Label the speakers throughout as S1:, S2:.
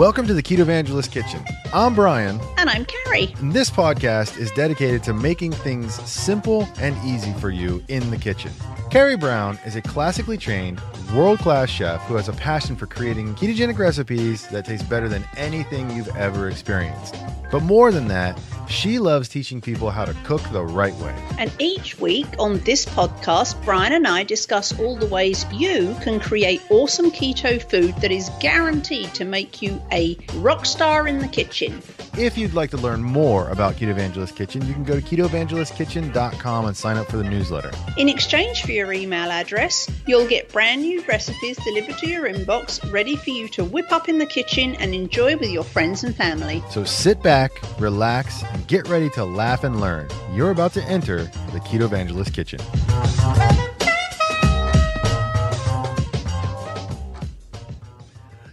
S1: Welcome to the Ketovangelist Kitchen. I'm Brian.
S2: And I'm Carrie.
S1: And this podcast is dedicated to making things simple and easy for you in the kitchen. Carrie Brown is a classically trained, world-class chef who has a passion for creating ketogenic recipes that taste better than anything you've ever experienced. But more than that, she loves teaching people how to cook the right way.
S2: And each week on this podcast, Brian and I discuss all the ways you can create awesome keto food that is guaranteed to make you a rock star in the kitchen.
S1: If you'd like to learn more about Ketovangelist Kitchen, you can go to KetoVangelistKitchen.com and sign up for the newsletter.
S2: In exchange for your email address, you'll get brand new recipes delivered to your inbox, ready for you to whip up in the kitchen and enjoy with your friends and family.
S1: So sit back, relax, and get ready to laugh and learn. You're about to enter the Ketovangelist Kitchen.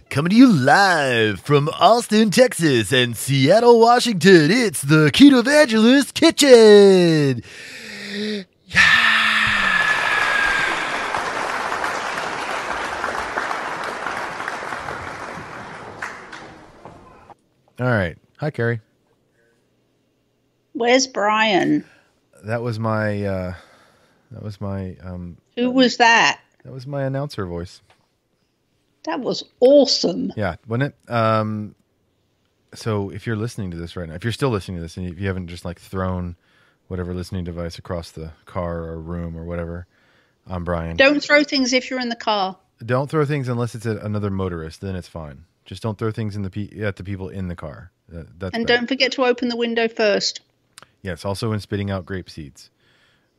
S1: Coming to you live from Austin, Texas and Seattle, Washington, it's the Ketovangelist Kitchen. Yeah. All right. Hi, Carrie.
S2: Where's Brian?
S1: That was my
S2: Who was that?
S1: That was my announcer voice.
S2: That was awesome.
S1: Yeah, wasn't it? So if you're listening to this right now, if you're still listening to this and if you haven't just like thrown whatever listening device across the car or room or whatever, I'm Brian.
S2: Don't throw things if you're in the car.
S1: Don't throw things unless it's another motorist, then it's fine. Just don't throw things at the people in the car. That's
S2: and
S1: bad.
S2: Don't forget to open the window first.
S1: Yes, also when spitting out grape seeds.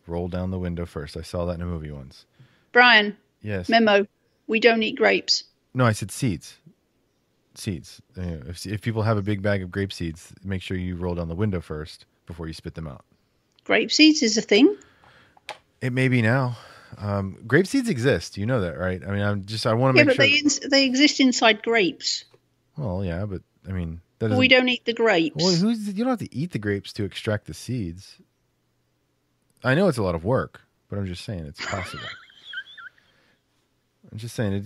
S1: Roll down the window first. I saw that in a movie once.
S2: Brian.
S1: Yes.
S2: Memo. We don't eat grapes.
S1: No, I said seeds. Seeds. If people have a big bag of grape seeds, make sure you roll down the window first before you spit them out.
S2: Grape seeds is a thing?
S1: It may be now. Grape seeds exist. You know that, right? I mean, I want to make sure.
S2: Yeah, but they exist inside grapes.
S1: Well, yeah, but I mean,
S2: we don't eat the grapes.
S1: Well, you don't have to eat the grapes to extract the seeds. I know it's a lot of work, but I'm just saying it's possible. I'm just saying,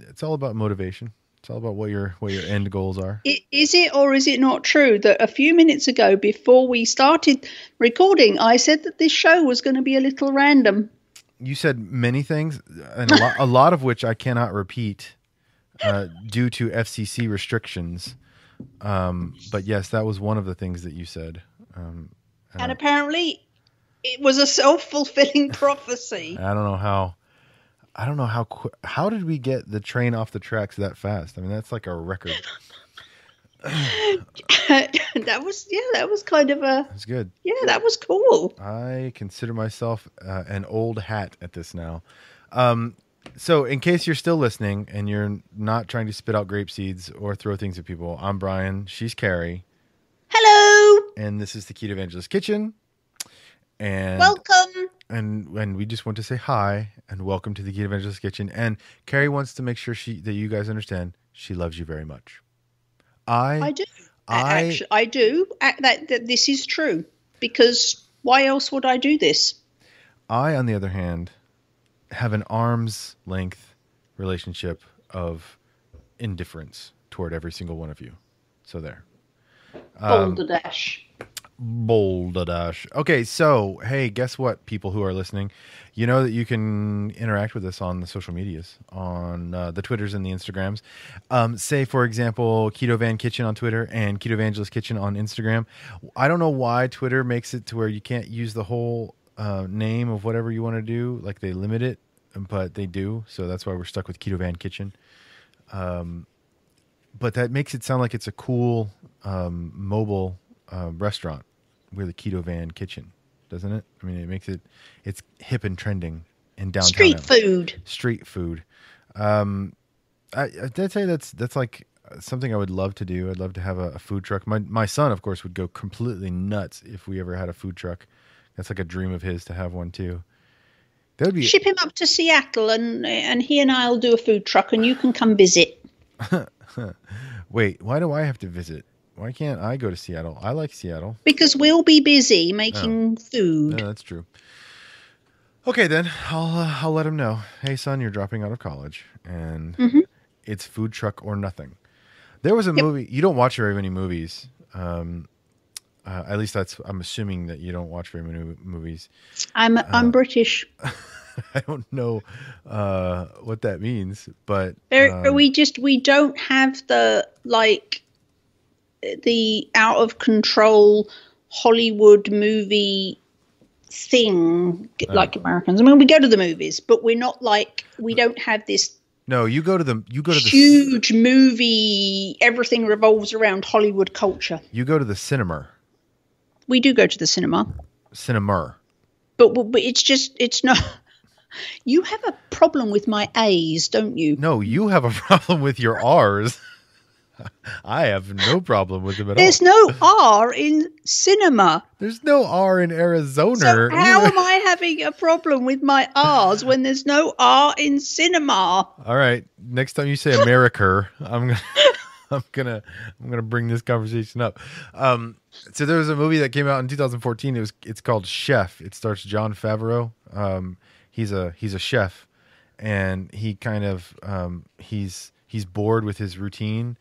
S1: it's all about motivation. It's all about what your end goals are.
S2: Is it or is it not true that a few minutes ago, before we started recording, I said that this show was going to be a little random?
S1: You said many things, and a lot of which I cannot repeat due to FCC restrictions. But yes, that was one of the things that you said.
S2: And apparently, it was a self-fulfilling prophecy.
S1: I don't know how did we get the train off the tracks that fast? I mean, that's like a record.
S2: That was kind of a...
S1: That's good.
S2: Yeah, that was cool.
S1: I consider myself an old hat at this now. So in case you're still listening and you're not trying to spit out grape seeds or throw things at people, I'm Brian. She's Carrie.
S2: Hello.
S1: And this is the Ketovangelist Kitchen. And
S2: welcome.
S1: And we just want to say hi and welcome to the Ketovangelist Kitchen. And Carrie wants to make sure that you guys understand she loves you very much. I do.
S2: I do. That this is true. Because why else would I do this?
S1: I, on the other hand, have an arm's length relationship of indifference toward every single one of you. So there.
S2: Balderdash.
S1: Okay, so, hey, guess what, people who are listening? You know that you can interact with us on the social medias, on the Twitters and the Instagrams. Say, for example, Ketovan Kitchen on Twitter and Ketovangelist Kitchen on Instagram. I don't know why Twitter makes it to where you can't use the whole name of whatever you want to do. Like, they limit it, but they do. So that's why we're stuck with Ketovan Kitchen. But that makes it sound like it's a cool mobile restaurant. We're the Ketovan Kitchen, doesn't it? I mean, it's hip and trending in downtown.
S2: Street food.
S1: I'd say that's like something I would love to do. I'd love to have a food truck. My son, of course, would go completely nuts if we ever had a food truck. That's like a dream of his to have one too. That would be
S2: ship him up to Seattle, and he and I'll do a food truck, and you can come visit.
S1: Wait, why do I have to visit? Why can't I go to Seattle? I like Seattle.
S2: Because we'll be busy making food.
S1: Yeah, that's true. Okay, then I'll let him know. Hey, son, you're dropping out of college, and it's food truck or nothing. There was a movie. You don't watch very many movies. At least I'm assuming that you don't watch very many movies.
S2: I'm British.
S1: I don't know what that means, but
S2: we don't have the out of control Hollywood movie thing like Americans. I mean, we go to the movies, but we're not we don't have this.
S1: No, you go to the
S2: huge movie. Everything revolves around Hollywood culture.
S1: You go to the cinema.
S2: We do go to the cinema. But it's not. You have a problem with my A's, don't you?
S1: No, you have a problem with your R's. I have no problem with them at all.
S2: There's no R in cinema.
S1: There's no R in Arizona.
S2: So how am I having a problem with my R's when there's no R in cinema?
S1: All right. Next time you say America, I'm gonna bring this conversation up. So there was a movie that came out in 2014. It's called Chef. It stars Jon Favreau. He's a chef, and he kind of he's bored with his routine.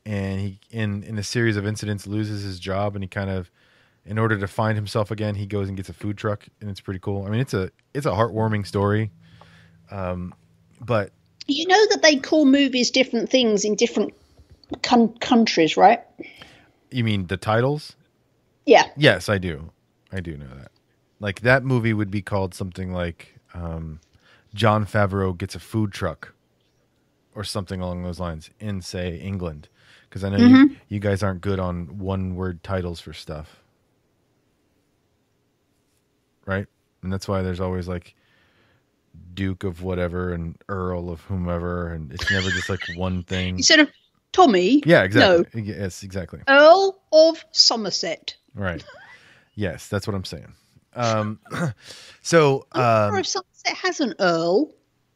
S1: And he, in a series of incidents, loses his job, and he kind of, in order to find himself again, he goes and gets a food truck, and it's pretty cool. I mean, it's a heartwarming story. But
S2: you know that they call movies different things in different countries, right?
S1: You mean the titles?
S2: Yeah.
S1: Yes, I do. I do know that. Like that movie would be called something like Jon Favreau Gets a Food Truck, or something along those lines in, say, England. Because I know you guys aren't good on one-word titles for stuff. Right? And that's why there's always like Duke of whatever and Earl of whomever, and it's never just like one thing.
S2: Instead of Tommy.
S1: Yeah, exactly.
S2: No.
S1: Yes, exactly.
S2: Earl of Somerset.
S1: Right. Yes, that's what I'm saying. So
S2: I'm sure if Somerset has an Earl,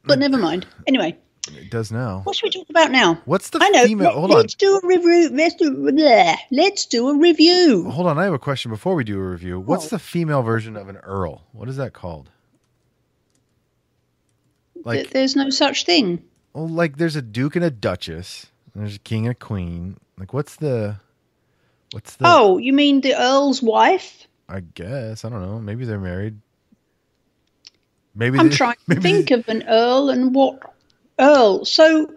S2: but never mind. Anyway.
S1: It does now.
S2: What should we talk about now?
S1: What's the female? Hold on.
S2: Let's do a review. Let's do a review.
S1: Hold on. I have a question before we do a review. What's the female version of an Earl? What is that called? Like,
S2: there's no such thing.
S1: Well, like there's a Duke and a Duchess. And there's a King and a Queen. Like what's the?
S2: Oh, you mean the Earl's wife?
S1: I guess. I don't know. Maybe they're married. Maybe
S2: I'm trying to think of an Earl and what Earl. So,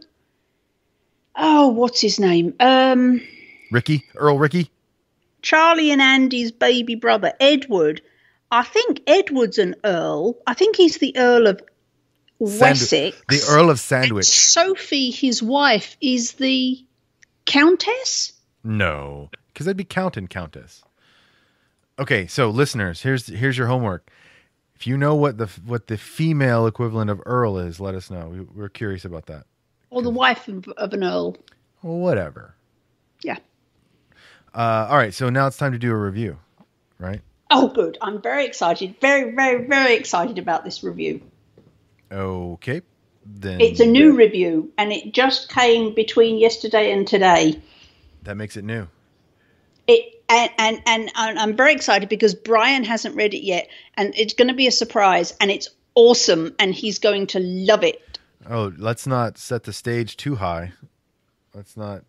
S2: what's his name?
S1: Ricky? Earl Ricky?
S2: Charlie and Andy's baby brother, Edward. I think Edward's an Earl. I think he's the Earl of Wessex.
S1: The Earl of Sandwich.
S2: And Sophie, his wife, is the Countess?
S1: No, because that'd be Count and Countess. Okay, so listeners, here's your homework. If you know what the female equivalent of Earl is, let us know. We're curious about that.
S2: Or the wife of an Earl.
S1: Well, whatever.
S2: Yeah.
S1: All right, so now it's time to do a review, right?
S2: Oh, good. I'm very excited. Very, very, very excited about this review.
S1: Okay. Then
S2: it's a new review, and it just came between yesterday and today.
S1: That makes it new.
S2: And I'm very excited because Brian hasn't read it yet, and it's going to be a surprise, and it's awesome, and he's going to love it.
S1: Oh, let's not set the stage too high. Let's not,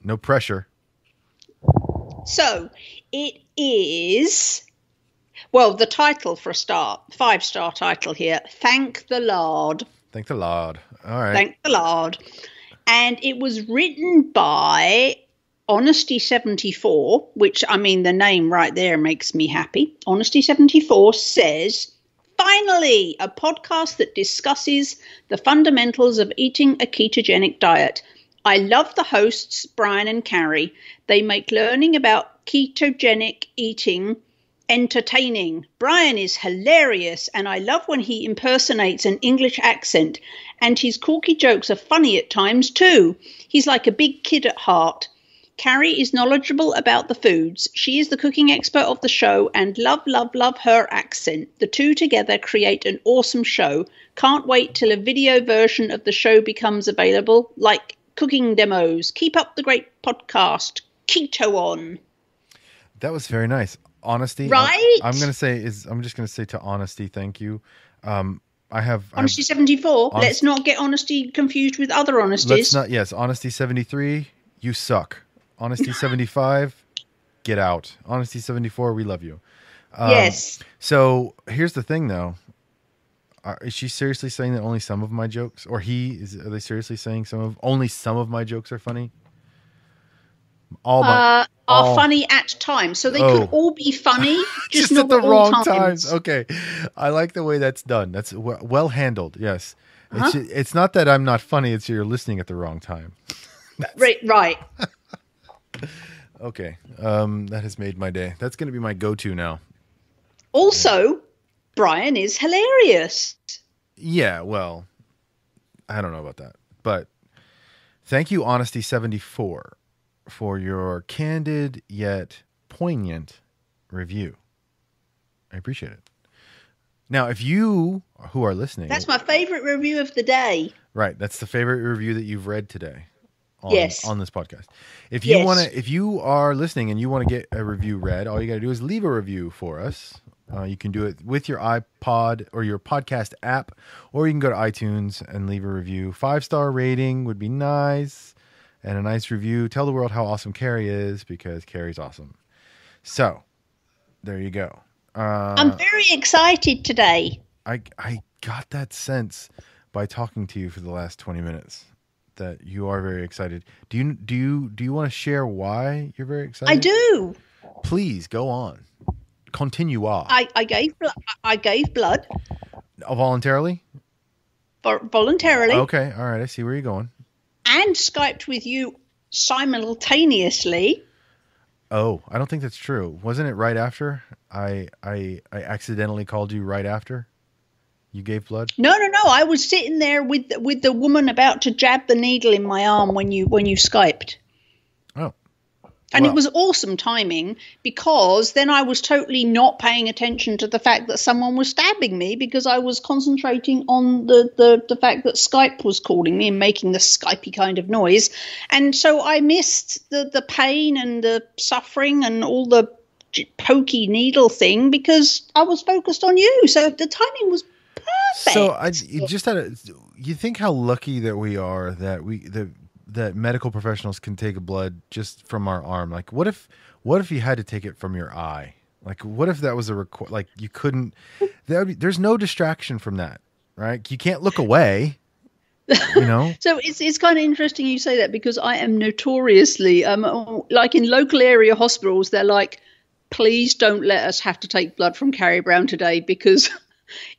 S1: no pressure.
S2: So it is, well, the title for a start, 5-star title here, Thank the Lord.
S1: Thank the Lord. All right.
S2: Thank the Lord. And it was written by Honesty74, which, I mean, the name right there makes me happy. Honesty74 says, finally, a podcast that discusses the fundamentals of eating a ketogenic diet. I love the hosts, Brian and Carrie. They make learning about ketogenic eating entertaining. Brian is hilarious, and I love when he impersonates an English accent, and his quirky jokes are funny at times too. He's like a big kid at heart. Carrie is knowledgeable about the foods. She is the cooking expert of the show, and love her accent. The two together create an awesome show. Can't wait till a video version of the show becomes available, like cooking demos. Keep up the great podcast. Keto on.
S1: That was very nice. Honesty.
S2: Right?
S1: I'm just going to say to Honesty, thank you.
S2: Honesty 74.
S1: Honest-
S2: Let's not get honesty confused with other honesties.
S1: Let's not. Yes, honesty 73. You suck. Honesty 75. Get out. Honesty 74. We love you.
S2: Yes.
S1: So here's the thing, though. Is she seriously saying that only some of my jokes, or are they seriously saying only some of my jokes are funny?
S2: Are funny at times, so they could all be funny, just not
S1: at the
S2: all
S1: wrong
S2: times.
S1: Okay, I like the way that's done. That's well handled. Yes, it's not that I'm not funny; it's you're listening at the wrong time.
S2: Right.
S1: Okay, that has made my day. That's going to be my go-to now.
S2: Also, Brian is hilarious.
S1: Yeah, well, I don't know about that, but thank you, Honesty 74, for your candid yet poignant review. I appreciate it. Now, if you who are listening,
S2: that's my favorite review of the day.
S1: Right, that's the favorite review that you've read today. On this podcast. If you are listening and you want to get a review read, all you got to do is leave a review for us. You can do it with your iPod or your podcast app, or you can go to iTunes and leave a review. 5-star rating would be nice, and a nice review. Tell the world how awesome Carrie is, because Carrie's awesome. So, there you go.
S2: I'm very excited today.
S1: I got that sense by talking to you for the last 20 minutes that you are very excited. Do you want to share why you're very excited?
S2: I do.
S1: Please go on. Continue on.
S2: I gave blood.
S1: Voluntarily?
S2: Voluntarily.
S1: Okay, all right. I see where you're going.
S2: And Skyped with you simultaneously.
S1: Oh, I don't think that's true. Wasn't it right after? I accidentally called you right after you gave blood?
S2: No. I was sitting there with the woman about to jab the needle in my arm when you Skyped.
S1: Oh.
S2: And it was awesome timing, because then I was totally not paying attention to the fact that someone was stabbing me, because I was concentrating on the fact that Skype was calling me and making the Skypey kind of noise. And so I missed the pain and the suffering and all the pokey needle thing, because I was focused on you. So the timing was perfect.
S1: So you think how lucky that we are that medical professionals can take blood just from our arm. Like, what if you had to take it from your eye? Like, what if that was like you couldn't? There's no distraction from that, right? You can't look away. You know.
S2: So it's kind of interesting you say that, because I am notoriously like in local area hospitals, they're like, please don't let us have to take blood from Carrie Brown today, because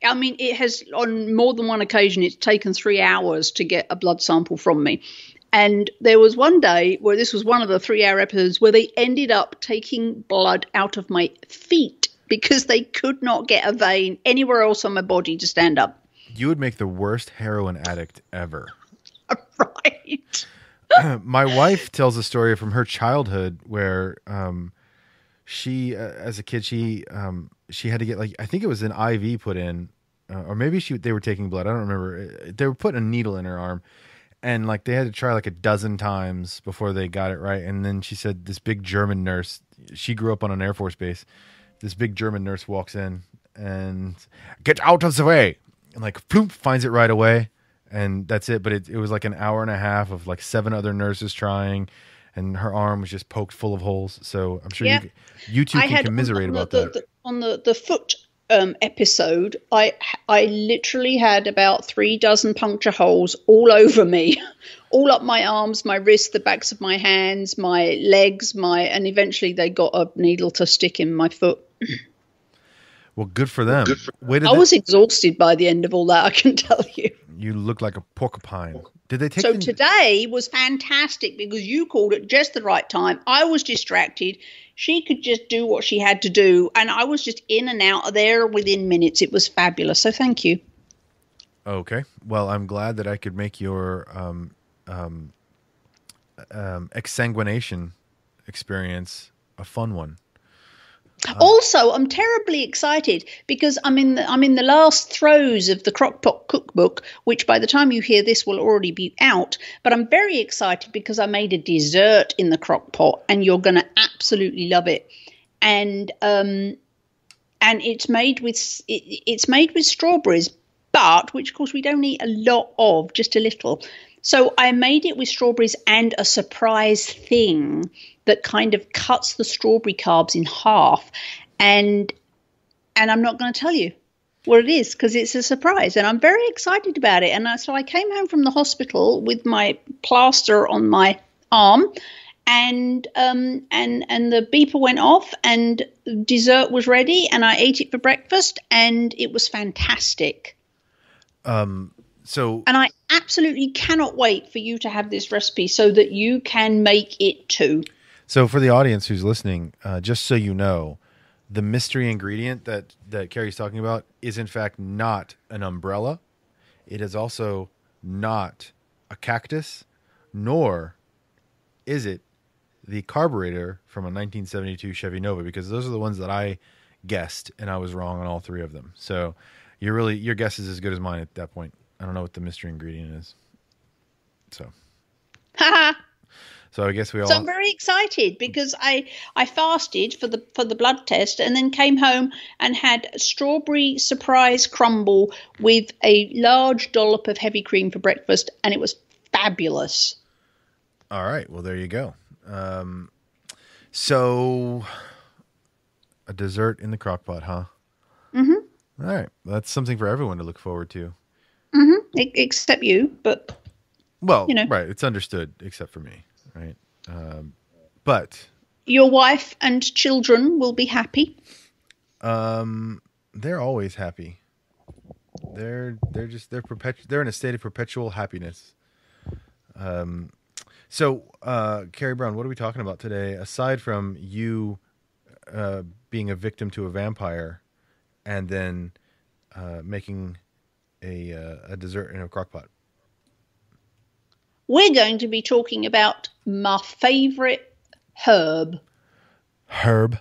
S2: I mean, it has on more than one occasion, it's taken 3 hours to get a blood sample from me. And there was one day where this was one of the 3-hour episodes where they ended up taking blood out of my feet because they could not get a vein anywhere else on my body to stand up.
S1: You would make the worst heroin addict ever.
S2: Right.
S1: My wife tells a story from her childhood where she, as a kid, she had to get, like, I think it was an IV put in, or maybe they were taking blood. I don't remember. They were putting a needle in her arm. And like they had to try like a dozen times before they got it right. And then she said this big German nurse, she grew up on an Air Force base. This big German nurse walks in and get out of the way. And like floop, finds it right away. And that's it. But it was like an hour and a half of like 7 other nurses trying. And her arm was just poked full of holes. So I'm sure you two can commiserate about that.
S2: On the foot episode, I literally had about 3 dozen puncture holes all over me, all up my arms, my wrists, the backs of my hands, my legs, and eventually they got a needle to stick in my foot.
S1: Well, good for them.
S2: I was exhausted by the end of all that, I can tell you.
S1: You look like a porcupine. Did they take?
S2: So today was fantastic because you called at just the right time. I was distracted. She could just do what she had to do, and I was just in and out of there within minutes. It was fabulous. So thank you.
S1: Okay. Well, I'm glad that I could make your exsanguination experience a fun one.
S2: Also, I'm terribly excited because I'm in the last throes of the Crockpot cookbook, which by the time you hear this will already be out. But I'm very excited because I made a dessert in the Crockpot, and you're going to absolutely love it. And it's made with strawberries, but which of course we don't eat a lot of, just a little. So I made it with strawberries and a surprise thing that kind of cuts the strawberry carbs in half. And I'm not going to tell you what it is because it's a surprise, and I'm very excited about it. And so I came home from the hospital with my plaster on my arm, and the beeper went off, and dessert was ready, and I ate it for breakfast, and it was fantastic. And I absolutely cannot wait for you to have this recipe so that you can make it too.
S1: So for the audience who's listening, just so you know, the mystery ingredient that Carrie's talking about is in fact not an umbrella. It is also not a cactus, nor is it the carburetor from a 1972 Chevy Nova, because those are the ones that I guessed, and I was wrong on all three of them. So your guess is as good as mine at that point. I don't know what the mystery ingredient is. So I guess we all.
S2: So I'm very excited because I fasted for the blood test, and then came home and had a strawberry surprise crumble with a large dollop of heavy cream for breakfast, and it was fabulous.
S1: All right, well there you go. So a dessert in the crock pot, huh? Mm-hmm. All right, that's something for everyone to look forward to.
S2: Mm-hmm. Except you, but
S1: well, you know. Right, it's understood except for me. Right. But
S2: your wife and children will be happy.
S1: They're always happy. They're in a state of perpetual happiness. So Carrie Brown, what are we talking about today? Aside from you being a victim to a vampire and then making a dessert in a crock pot.
S2: We're going to be talking about my favorite herb.
S1: Herb.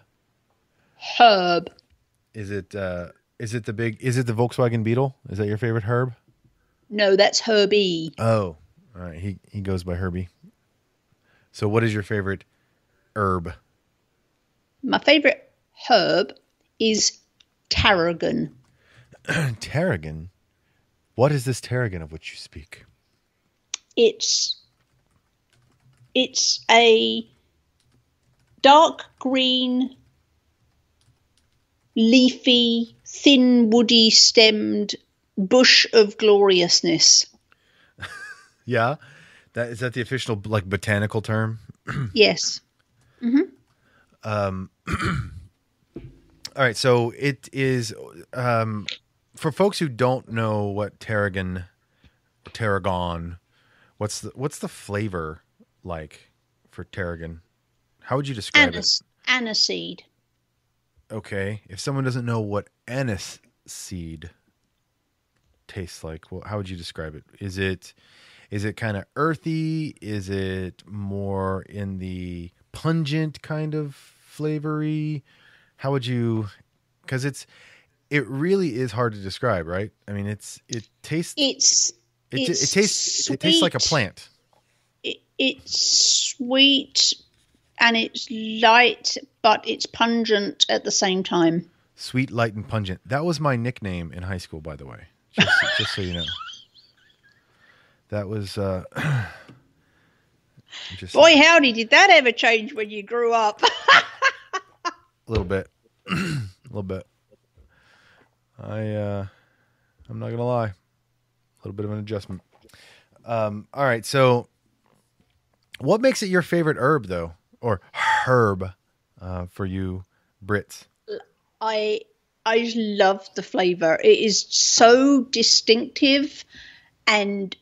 S1: Is it the Volkswagen Beetle? Is that your favorite herb?
S2: No, that's Herbie.
S1: Oh, all right. He goes by Herbie. So what is your favorite herb?
S2: My favorite herb is tarragon.
S1: Tarragon? What is this tarragon of which you speak?
S2: It's a dark green, leafy, thin, woody stemmed bush of gloriousness.
S1: Yeah? Is that the official botanical term?
S2: Yes. Mm-hmm.
S1: All right, so it is for folks who don't know what tarragon, what's the flavor like for tarragon? How would you describe it?
S2: Aniseed.
S1: Okay, if someone doesn't know what aniseed tastes like, well, how would you describe it? Is it kind of earthy? Is it more in the pungent kind of flavory? How would you? Because it really is hard to describe, right? I mean, it tastes like a plant.
S2: It's sweet and it's light, but it's pungent at the same time.
S1: Sweet, light, and pungent. That was my nickname in high school, by the way. Just so you know. That was
S2: boy, howdy, did that ever change when you grew up?
S1: A little bit. A little bit. I'm not gonna lie. A little bit of an adjustment. All right, so what makes it your favorite herb though? Or herb for you Brits?
S2: I just love the flavor. It is so distinctive and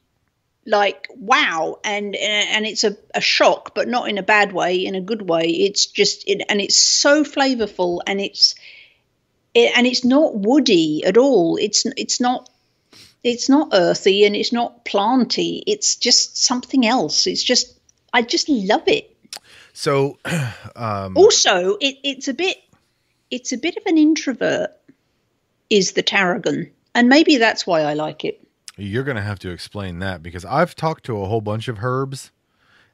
S2: wow, and it's a shock, but not in a bad way, in a good way. It's just and it's so flavorful, and it's not woody at all. It's not earthy, and it's not planty. It's just something else. I just love it.
S1: So
S2: also it's a bit of an introvert, is the tarragon, and maybe that's why I like it.
S1: You're going to have to explain that, because I've talked to a whole bunch of herbs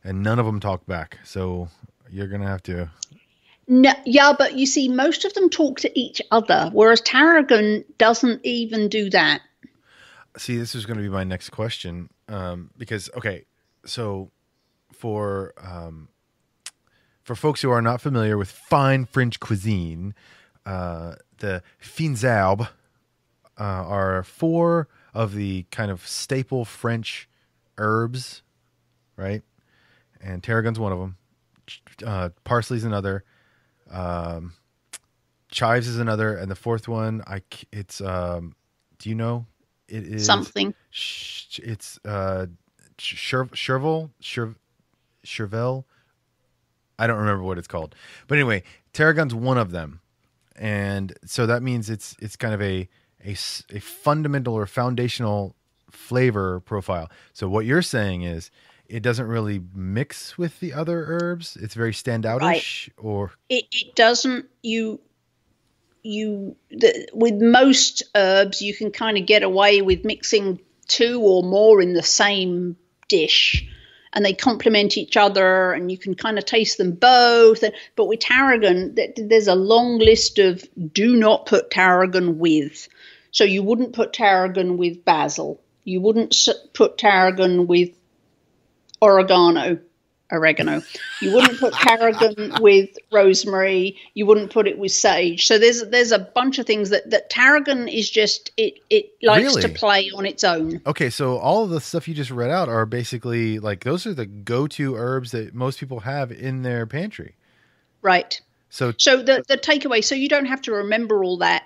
S1: and none of them talk back. So you're going to have to.
S2: No, yeah, but you see, most of them talk to each other, whereas tarragon doesn't even do that.
S1: See, this is going to be my next question. Because okay, so for folks who are not familiar with fine French cuisine, the fins herbes are four of the kind of staple French herbs, right? And tarragon's one of them. Parsley's another. Chives is another, and the fourth one, it's do you know? It is
S2: Something.
S1: It's chervel. I don't remember what it's called, but anyway, tarragon's one of them, and so that means it's kind of a fundamental or foundational flavor profile. So what you're saying is it doesn't really mix with the other herbs. It's very standoutish,
S2: Right.
S1: or
S2: It doesn't. With most herbs, you can kind of get away with mixing two or more in the same dish, and they complement each other, and you can kind of taste them both. But with tarragon, there's a long list of do not put tarragon with. So you wouldn't put tarragon with basil. You wouldn't put tarragon with oregano. You wouldn't put tarragon with rosemary. You wouldn't put it with sage. So there's a bunch of things that tarragon is just it likes
S1: Really?
S2: to play on its own.
S1: okay. So all of the stuff you just read out are basically like those are the go-to herbs that most people have in their pantry.
S2: Right.
S1: So
S2: So the takeaway, so you don't have to remember all that.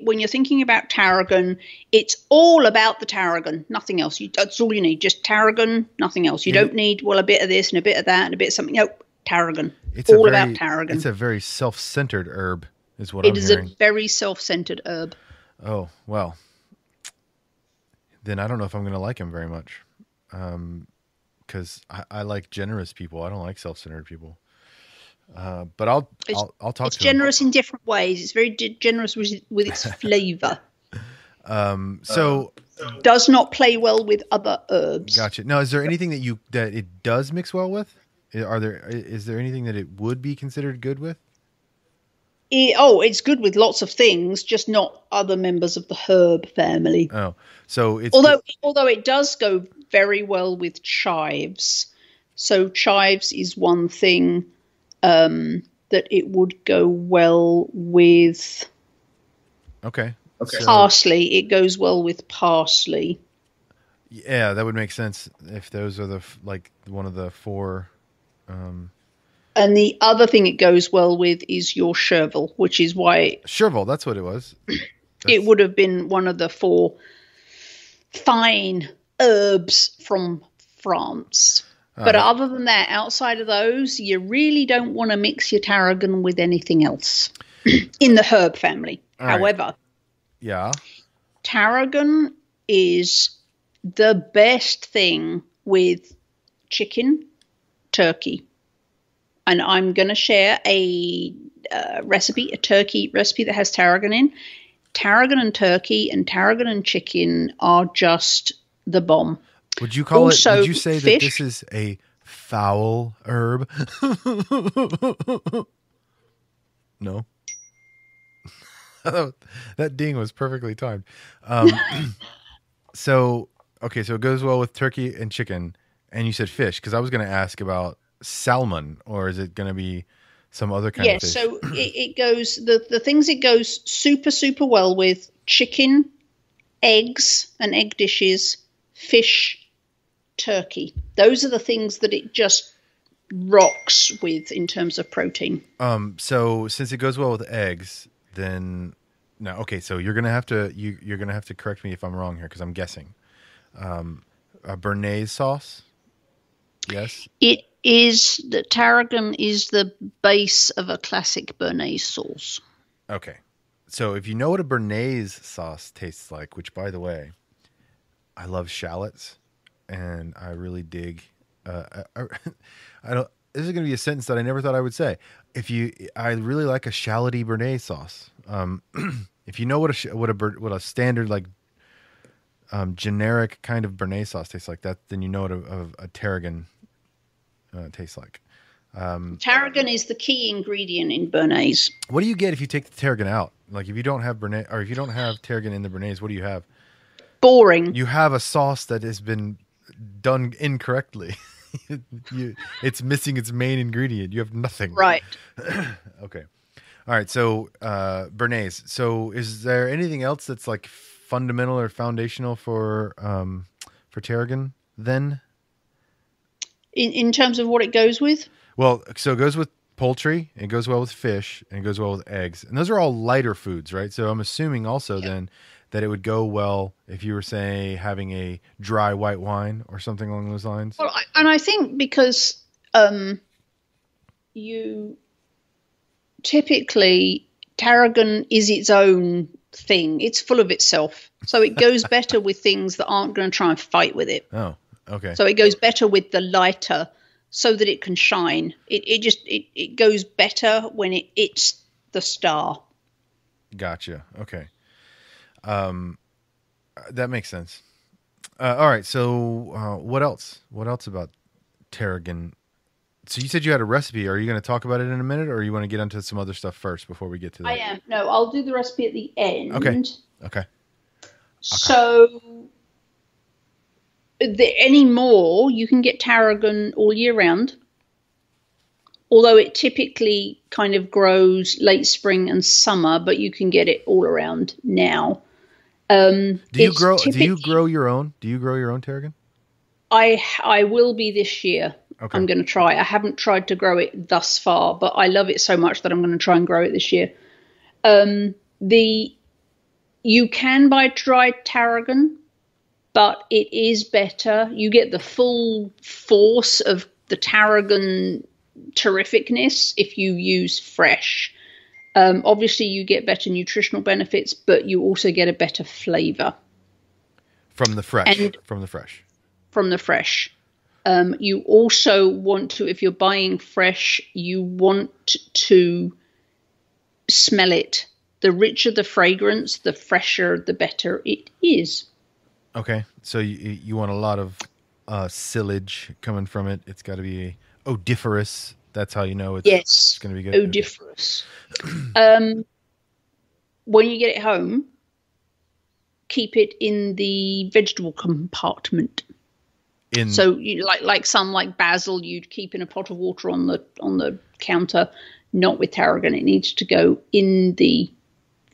S2: When you're thinking about tarragon, it's all about the tarragon, nothing else. That's all you need, just tarragon, nothing else. You don't need, well, a bit of this and a bit of that and a bit of something. Nope, tarragon.
S1: it's
S2: All about tarragon.
S1: It's a very self-centered herb, is what
S2: It
S1: I'm
S2: is
S1: hearing.
S2: a very self-centered herb.
S1: Oh well, then I don't know if I'm going to like him very much, because I like generous people. I don't like self-centered people. But I'll talk
S2: It's
S1: to him.
S2: generous in different ways. It's very generous with its flavor.
S1: So
S2: Does not play well with other herbs.
S1: gotcha. Now, is there anything that it does mix well with? Is there anything that it would be considered good with?
S2: It's good with lots of things, just not other members of the herb family.
S1: Oh, so it's
S2: Although it does go very well with chives. So chives is one thing that it would go well with.
S1: okay. So,
S2: Parsley. It goes well with parsley.
S1: yeah, that would make sense if those are like one of the four.
S2: And the other thing it goes well with is your chervil, which is why
S1: Chervil, that's what it was.
S2: it would have been one of the four fine herbs from France. But other than that, outside of those, you really don't want to mix your tarragon with anything else in the herb family.
S1: right.
S2: However,
S1: Yeah.
S2: tarragon is the best thing with chicken, turkey. And I'm going to share a turkey recipe that has tarragon in. Tarragon and turkey and tarragon and chicken are just the bomb.
S1: Would you call
S2: Also,
S1: would you say that
S2: fish.
S1: this is a foul herb? No. That ding was perfectly timed. So it goes well with turkey and chicken, and you said fish, because I was going to ask about salmon, or is it going to be some other kind of fish?
S2: So it goes, the things it goes super, super well with: chicken, eggs and egg dishes, fish, turkey. Those are the things that it just rocks with in terms of protein.
S1: So since it goes well with eggs, then no. Okay, so you're gonna have to correct me if I'm wrong here, because I'm guessing. A béarnaise sauce. Yes.
S2: It is the tarragon is the base of a classic béarnaise sauce.
S1: Okay. So if you know what a béarnaise sauce tastes like, which by the way, I love shallots, and I really dig. I don't. This is going to be a sentence that I never thought I would say. I really like a shalloty béarnaise sauce. If you know what a standard like generic kind of béarnaise sauce tastes like, that then you know what a tarragon tastes like.
S2: Tarragon is the key ingredient in béarnaise.
S1: What do you get if you take the tarragon out? Like if you don't have béarnaise, or if you don't have tarragon in the béarnaise, what do you have?
S2: Boring.
S1: You have a sauce that has been done incorrectly. It's missing its main ingredient. You have nothing.
S2: Right.
S1: Okay. All right. So, Bernays, so is there anything else that's like fundamental or foundational for Tarragon then?
S2: In terms of what it goes with?
S1: Well, so it goes with poultry, it goes well with fish, and it goes well with eggs. And those are all lighter foods, right? So I'm assuming also then that it would go well if you were, say, having a dry white wine or something along those lines.
S2: Well, I think because you typically, Tarragon is its own thing. It's full of itself. So it goes better with things that aren't going to try and fight with it.
S1: Oh, okay.
S2: So it goes better with the lighter so that it can shine. It goes better when it's the star. Gotcha.
S1: Okay. That makes sense. All right. So, what else? What else about Tarragon? So you said you had a recipe. Are you going to talk about it in a minute, or you want to get into some other stuff first before we get to that?
S2: I am. No, I'll do the recipe at the end.
S1: Okay.
S2: So, anymore, you can get Tarragon all year round. Although it typically kind of grows late spring and summer, but you can get it all around now.
S1: Do you grow your own? Do you grow your own Tarragon?
S2: I will be this year. Okay. I'm going to try. I haven't tried to grow it thus far, but I love it so much that I'm going to try and grow it this year. You can buy dried Tarragon, but it is better. You get the full force of the Tarragon terrificness if you use fresh. Obviously, you get better nutritional benefits, but you also get a better flavor
S1: from the fresh.
S2: You also want to, if you're buying fresh, you want to smell it. The richer the fragrance, the fresher, the better it is.
S1: Okay, so you want a lot of silage coming from it. It's got to be odoriferous. That's how you know it's going to be good.
S2: Odoriferous. When you get it home, keep it in the vegetable compartment. So you like some like basil, you'd keep in a pot of water on the counter. Not with Tarragon. It needs to go in the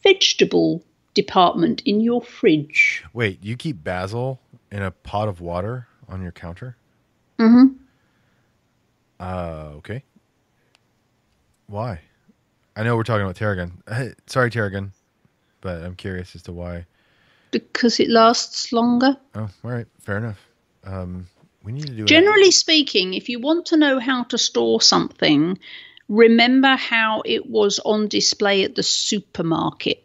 S2: vegetable department in your fridge.
S1: Wait, you keep basil in a pot of water on your counter?
S2: Mm-hmm.
S1: Okay. Why? I know we're talking about Tarragon. Sorry, Tarragon, but I'm curious as to why.
S2: Because it lasts longer.
S1: Oh, all right. Fair enough. We need to do.
S2: Generally speaking, if you want to know how to store something, remember how it was on display at the supermarket.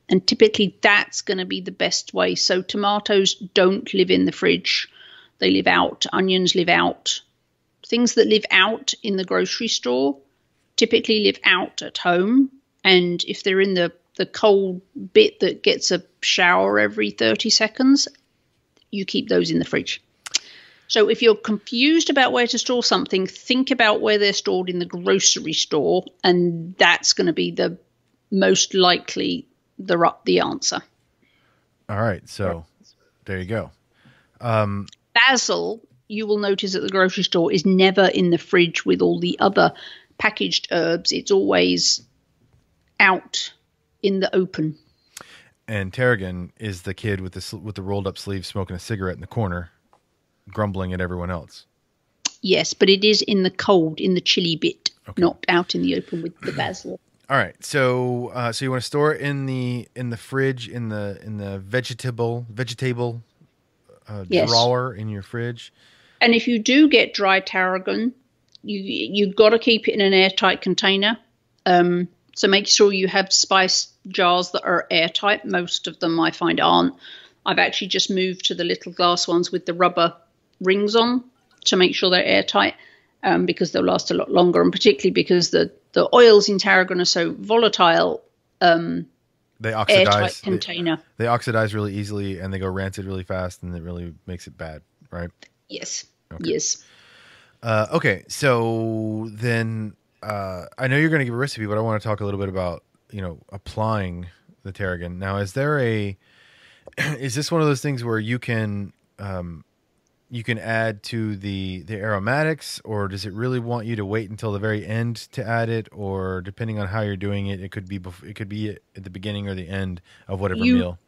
S2: And typically that's going to be the best way. So tomatoes don't live in the fridge. They live out. Onions live out. Things that live out in the grocery store typically live out at home. And if they're in the cold bit that gets a shower every 30 seconds, you keep those in the fridge. So if you're confused about where to store something, think about where they're stored in the grocery store, and that's going to be the most likely the answer.
S1: All right. So there you go.
S2: Basil, you will notice at the grocery store, is never in the fridge with all the other packaged herbs. It's always out in the open.
S1: And Tarragon is the kid with the rolled up sleeve smoking a cigarette in the corner, grumbling at everyone else.
S2: Yes, but it is in the cold, in the chilly bit, not out in the open with the basil.
S1: All right, so you want to store it in the fridge, in the vegetable drawer in your fridge.
S2: And if you do get dry Tarragon, you've got to keep it in an airtight container. So make sure you have spice jars that are airtight. Most of them I find aren't. I've actually just moved to the little glass ones with the rubber rings on to make sure they're airtight, because they'll last a lot longer, and particularly because the oils in Tarragon are so volatile.
S1: They oxidize.
S2: Airtight container.
S1: They oxidize really easily, and they go rancid really fast, and it really makes it bad, right?
S2: Yes.
S1: Okay.
S2: Yes.
S1: Okay, so then I know you're going to give a recipe, but I want to talk a little bit about applying the Tarragon. Now, is there is this one of those things where you can add to the aromatics, or does it really want you to wait until the very end to add it? Or depending on how you're doing it, it could be at the beginning or the end of whatever meal.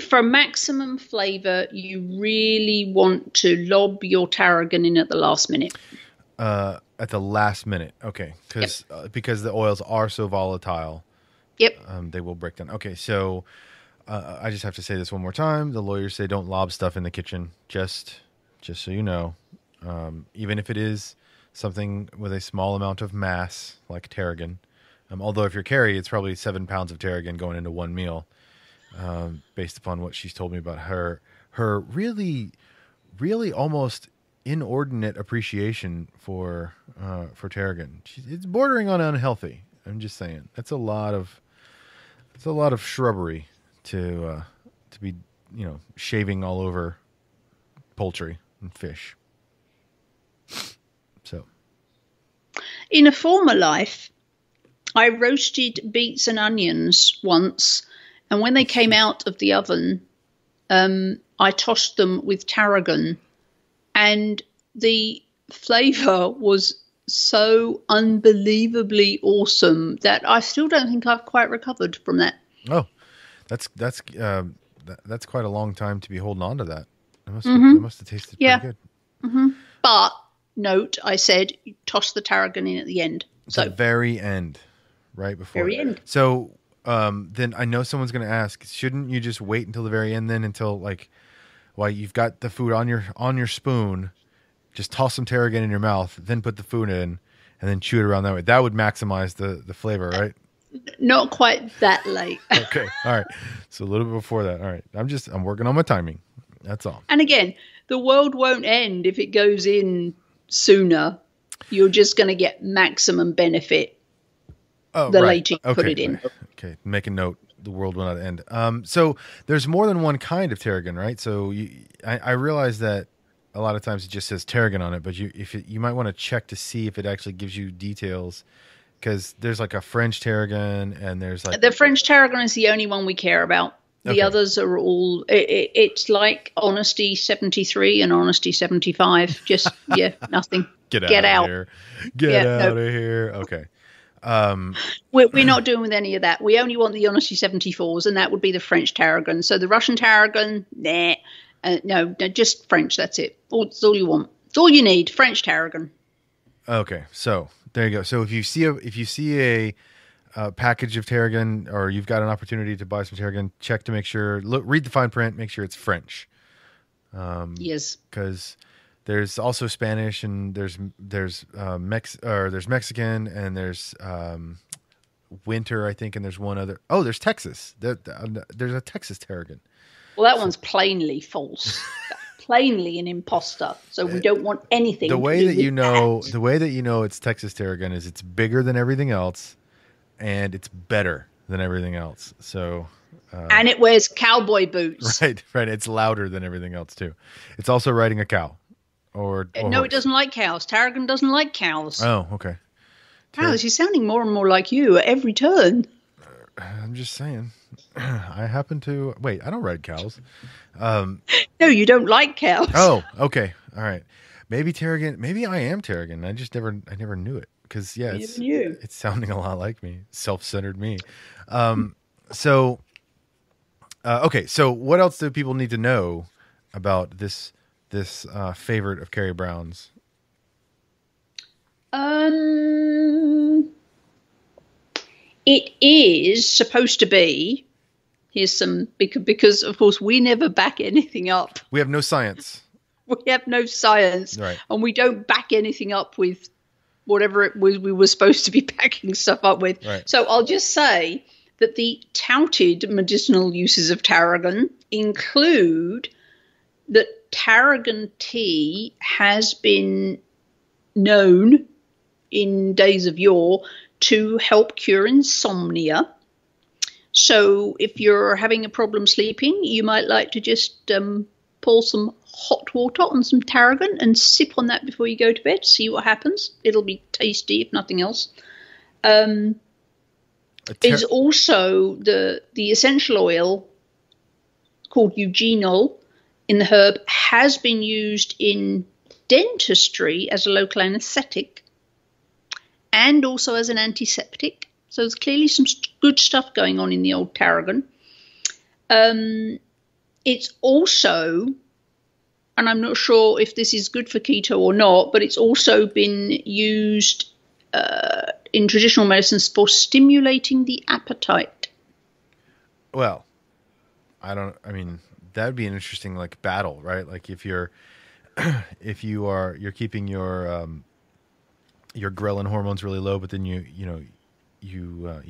S2: For maximum flavor, you really want to lob your tarragon in at the last minute.
S1: At the last minute, okay, because the oils are so volatile.
S2: Yep.
S1: They will break down. Okay, so I just have to say this one more time. The lawyers say don't lob stuff in the kitchen. Just so you know, even if it is something with a small amount of mass like tarragon. Although if you're Carrie, it's probably 7 pounds of tarragon going into one meal, based upon what she's told me about her really, really almost inordinate appreciation for tarragon. It's bordering on unhealthy. I'm just saying it's a lot of shrubbery to be shaving all over poultry and fish. So,
S2: in a former life, I roasted beets and onions once, and when they came out of the oven, I tossed them with tarragon, and the flavor was so unbelievably awesome that I still don't think I've quite recovered from that.
S1: Oh, that's quite a long time to be holding on to that. That must have tasted pretty good.
S2: Mm-hmm. But note, I said you toss the tarragon in at the end. So
S1: the very end, right before.
S2: Very end.
S1: So then I know someone's going to ask, shouldn't you just wait until the very end then, until while you've got the food on your spoon, just toss some tarragon in your mouth, then put the food in, and then chew it around that way. That would maximize the flavor, right?
S2: Not quite that late.
S1: Okay. All right. So a little bit before that. All right. I'm working on my timing. That's all.
S2: And again, the world won't end if it goes in sooner. You're just going to get maximum benefit later you put it in.
S1: Okay. Make a note. The world will not end. So there's more than one kind of tarragon, right? So I realize that a lot of times it just says tarragon on it, but you might want to check to see if it actually gives you details, because there's like a French tarragon, and there's like
S2: the French tarragon is the only one we care about. The others are all. It's like Honesty 73 and Honesty 75. Just nothing.
S1: Get out of here. Get out of here. Okay.
S2: We're not doing with any of that. We only want the Honesty 74s, and that would be the French tarragon. So the Russian tarragon, nah. No, just French. That's it. That's all you want. It's all you need. French tarragon.
S1: Okay, so there you go. So if you see a package of tarragon, or you've got an opportunity to buy some tarragon, check to make sure. Read the fine print. Make sure it's French.
S2: Yes.
S1: Because there's also Spanish, and there's Mexican, and there's winter, I think, and there's one other. Oh, there's Texas. There's a Texas tarragon.
S2: Well, that one's plainly false. Plainly an imposter. So we don't want anything.
S1: The way that you know it's Texas tarragon is it's bigger than everything else, and it's better than everything else. So.
S2: And it wears cowboy boots.
S1: Right. It's louder than everything else too. It's also riding a cow. Or
S2: no,
S1: horse.
S2: It doesn't like cows. Tarragon doesn't like cows.
S1: Oh, okay.
S2: Wow, she's sounding more and more like you at every turn.
S1: I'm just saying. I happen to wait. I don't ride cows.
S2: No, you don't like cows.
S1: Oh, okay, all right. Maybe tarragon. Maybe I am tarragon. I never knew it, because it's sounding a lot like me. Self-centered me. So, okay. So, what else do people need to know about this favorite of Carrie Brown's?
S2: It is supposed to be. Here's some, because of course we never back anything up.
S1: We have no science.
S2: We have no science,
S1: right.
S2: And we don't back anything up with whatever it was we were supposed to be backing stuff up with.
S1: Right.
S2: So I'll just say that the touted medicinal uses of tarragon include that tarragon tea has been known in days of yore to help cure insomnia. So if you're having a problem sleeping, you might like to just pour some hot water on some tarragon and sip on that before you go to bed. See what happens. It'll be tasty, if nothing else. Is also the essential oil called eugenol in the herb has been used in dentistry as a local anesthetic and also as an antiseptic. So there's clearly some good stuff going on in the old tarragon. It's also, and I'm not sure if this is good for keto or not, but it's also been used in traditional medicines for stimulating the appetite.
S1: Well, that'd be an interesting like battle, right? Like if you're keeping your ghrelin hormones really low, but then you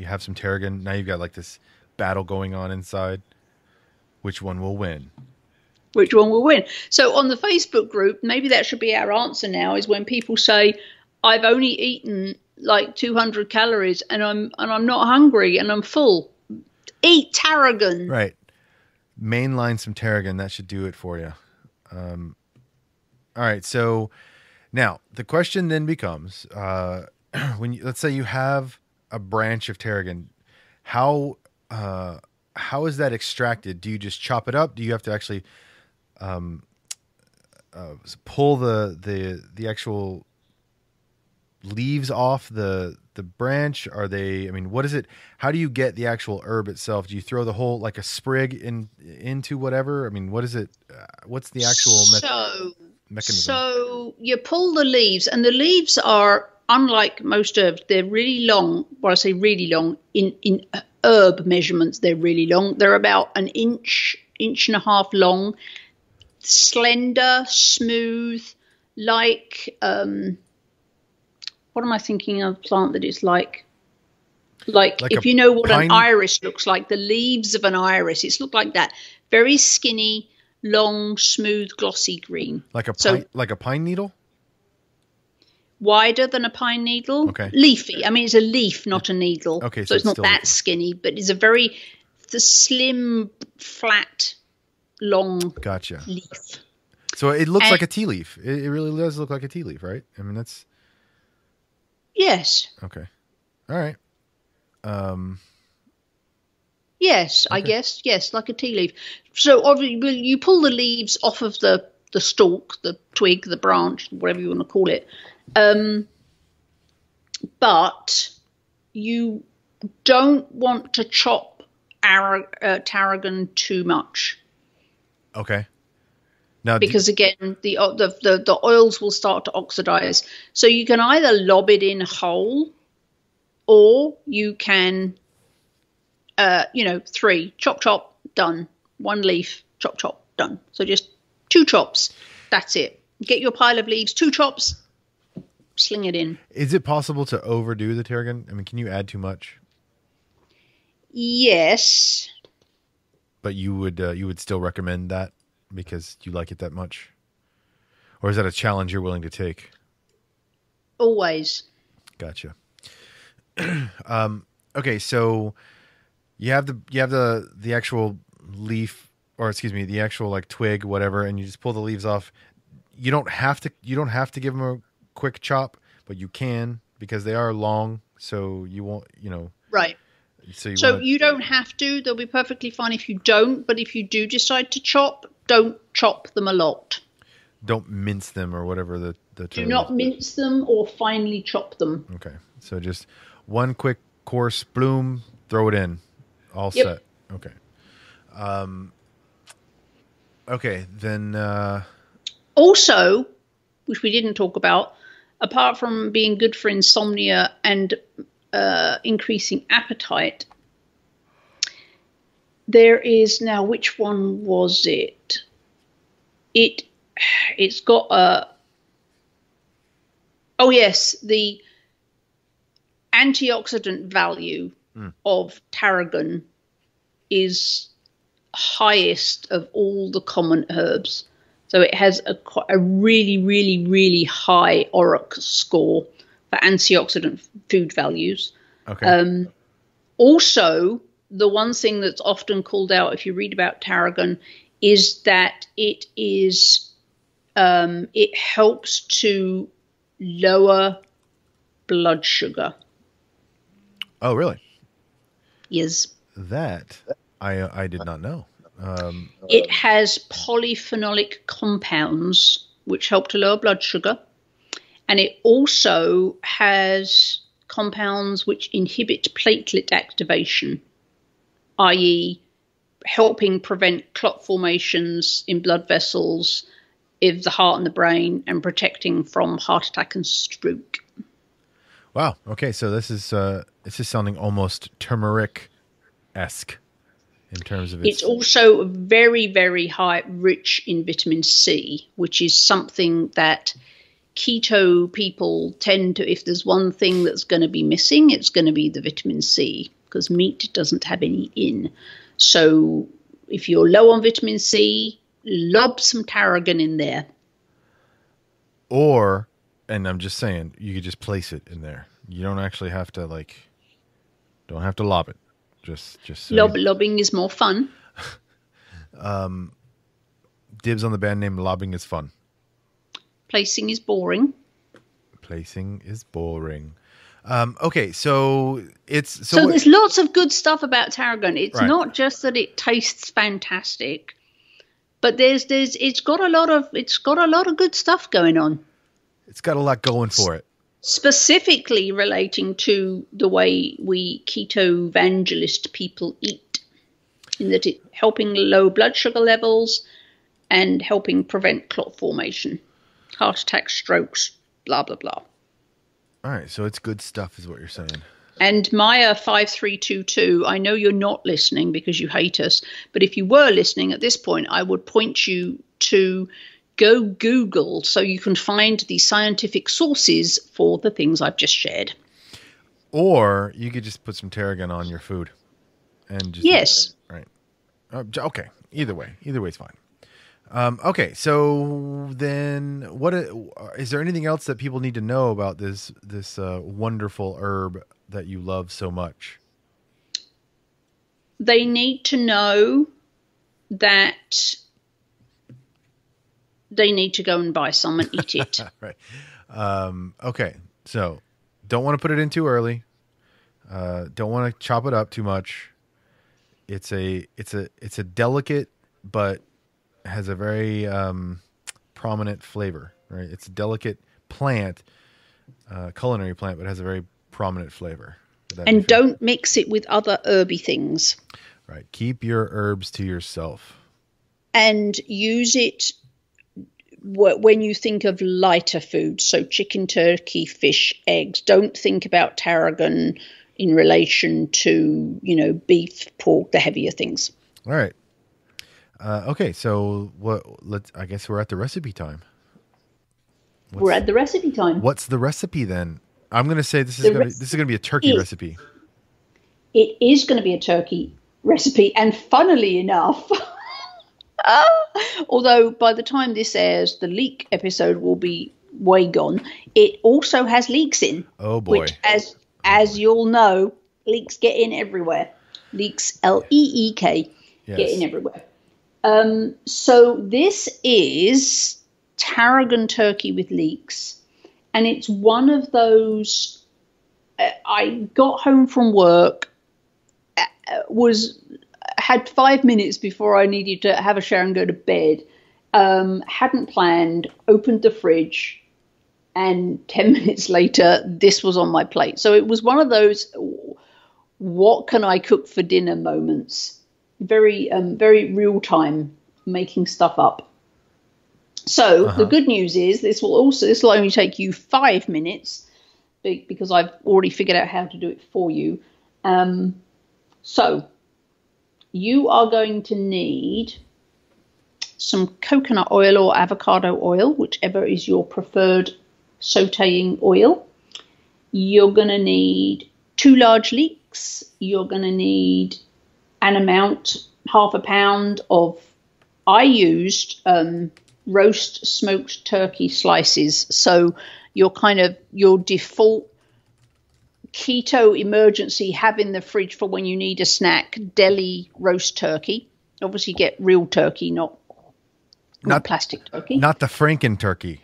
S1: have some tarragon. Now you've got like this battle going on inside. Which one will win?
S2: Which one will win? So on the Facebook group, maybe that should be our answer now, is when people say, I've only eaten like 200 calories and I'm not hungry and I'm full. Eat tarragon.
S1: Right. Mainline some tarragon. That should do it for you. All right. So now the question then becomes, let's say you have a branch of tarragon, how is that extracted? Do you just chop it up? Do you have to actually pull the actual leaves off the branch? Are they? I mean, what is it? How do you get the actual herb itself? Do you throw the whole like a sprig into whatever? I mean, what is it? What's the actual mechanism?
S2: So you pull the leaves, and the leaves are, unlike most herbs, they're really long. Well, I say really long in herb measurements. They're really long. They're about an inch and a half long, slender, smooth, like what am I thinking of plant that is like if you know what an iris looks like, the leaves of an iris, it's looked like that. Very skinny, long, smooth, glossy green.
S1: Like a pine needle?
S2: Wider than a pine needle.
S1: Okay.
S2: Leafy. I mean, it's a leaf, not a needle.
S1: Okay.
S2: So it's not that skinny, but it's the slim, flat, long
S1: Gotcha.
S2: leaf.
S1: So it looks like a tea leaf. It really does look like a tea leaf, right? I mean, that's...
S2: Yes.
S1: Okay. All right.
S2: Yes, okay. I guess. Yes, like a tea leaf. So obviously you pull the leaves off of the stalk, the twig, the branch, whatever you want to call it. But you don't want to chop tarragon too much.
S1: Okay. Now,
S2: because again, the oils will start to oxidize. So you can either lob it in whole, or you can, 3 chop, done. 1 leaf, chop, done. So just 2 chops. That's it. Get your pile of leaves, 2 chops, sling it in.
S1: Is it possible to overdo the tarragon? I mean, can you add too much?
S2: Yes.
S1: But you would still recommend that because you like it that much? Or is that a challenge you're willing to take?
S2: Always.
S1: Gotcha. Okay, so you have the actual leaf, or excuse me, the actual like twig, whatever, and you just pull the leaves off. You don't have to give them a quick chop, but you can because they are long, so you won't,
S2: Right. So you don't have to. They'll be perfectly fine if you don't, but if you do decide to chop, don't chop them a lot.
S1: Don't mince them or whatever the
S2: do not mince them or finely chop them.
S1: Okay. So just 1 quick coarse bloom, throw it in. All
S2: yep.
S1: set. Okay. Okay, then
S2: also, which we didn't talk about, apart from being good for insomnia and increasing appetite, there is now, which one was it? It's got the antioxidant value of tarragon is highest of all the common herbs. So it has a really, really, really high ORAC score for antioxidant food values.
S1: Okay.
S2: Also, the one thing that's often called out if you read about tarragon is that it helps to lower blood sugar.
S1: Oh, really?
S2: Yes.
S1: That I did not know.
S2: It has polyphenolic compounds which help to lower blood sugar. And it also has compounds which inhibit platelet activation, i.e. helping prevent clot formations in blood vessels of the heart and the brain and protecting from heart attack and stroke.
S1: Wow. Okay, so this is sounding almost turmeric-esque in terms of
S2: It's also very, very high, rich in vitamin C, which is something that keto people tend to, if there's one thing that's going to be missing, it's going to be the vitamin C, because meat doesn't have any in. So if you're low on vitamin C, lob some tarragon in there.
S1: Or, and I'm just saying, you could just place it in there. You don't actually have to don't have to lob it. Just so
S2: Lobbing is more fun.
S1: Dibs on the band name Lobbing is fun.
S2: Placing is boring.
S1: Placing is boring. Okay, so
S2: so there's lots of good stuff about tarragon. It's
S1: right.
S2: Not just that it tastes fantastic, but it's got a lot of good stuff going on.
S1: It's got a lot going for it.
S2: Specifically relating to the way we Ketovangelist people eat, in that it's helping low blood sugar levels and helping prevent clot formation, heart attacks, strokes, blah, blah, blah.
S1: All right, so it's good stuff is what you're saying.
S2: And Maya 5322, I know you're not listening because you hate us, but if you were listening at this point, I would point you to go Google so you can find the scientific sources for the things I've just shared.
S1: Or you could just put some tarragon on your food. And just
S2: yes.
S1: Right. Okay. Either way is fine. Okay. So then what is there anything else that people need to know about this wonderful herb that you love so much?
S2: They need to know that they need to go and buy some and eat it.
S1: Right. Okay. So don't want to put it in too early. Don't want to chop it up too much. It's a delicate, but has a very prominent flavor, right? It's a delicate plant, culinary plant, but has a very prominent flavor.
S2: And don't mix it with other herby things.
S1: Right. Keep your herbs to yourself.
S2: And use it when you think of lighter foods, so chicken, turkey, fish, eggs. Don't think about tarragon in relation to, beef, pork, the heavier things.
S1: All right. Okay, so I guess we're at the recipe time.
S2: We're at the recipe time.
S1: What's the recipe then? I'm going to say this is going to be a turkey recipe.
S2: It is going to be a turkey recipe, and funnily enough, although by the time this airs, the leek episode will be way gone. It also has leeks in.
S1: Oh boy!
S2: Which, as you'll know, leeks get in everywhere. Leeks, LEEK,
S1: yes.
S2: Get in everywhere. So this is tarragon turkey with leeks, and it's one of those. I got home from work, had 5 minutes before I needed to have a shower and go to bed. Hadn't planned, opened the fridge, and 10 minutes later, this was on my plate. So it was one of those, what can I cook for dinner moments? Very, very real time, making stuff up. So the good news is this will only take you 5 minutes because I've already figured out how to do it for you. So you are going to need some coconut oil or avocado oil, whichever is your preferred sauteing oil. You're going to need 2 large leeks. You're going to need an amount, half a pound of, I used roast smoked turkey slices. So your default keto emergency, have in the fridge for when you need a snack, deli roast turkey. Obviously get real turkey, not plastic turkey.
S1: Not the Franken turkey.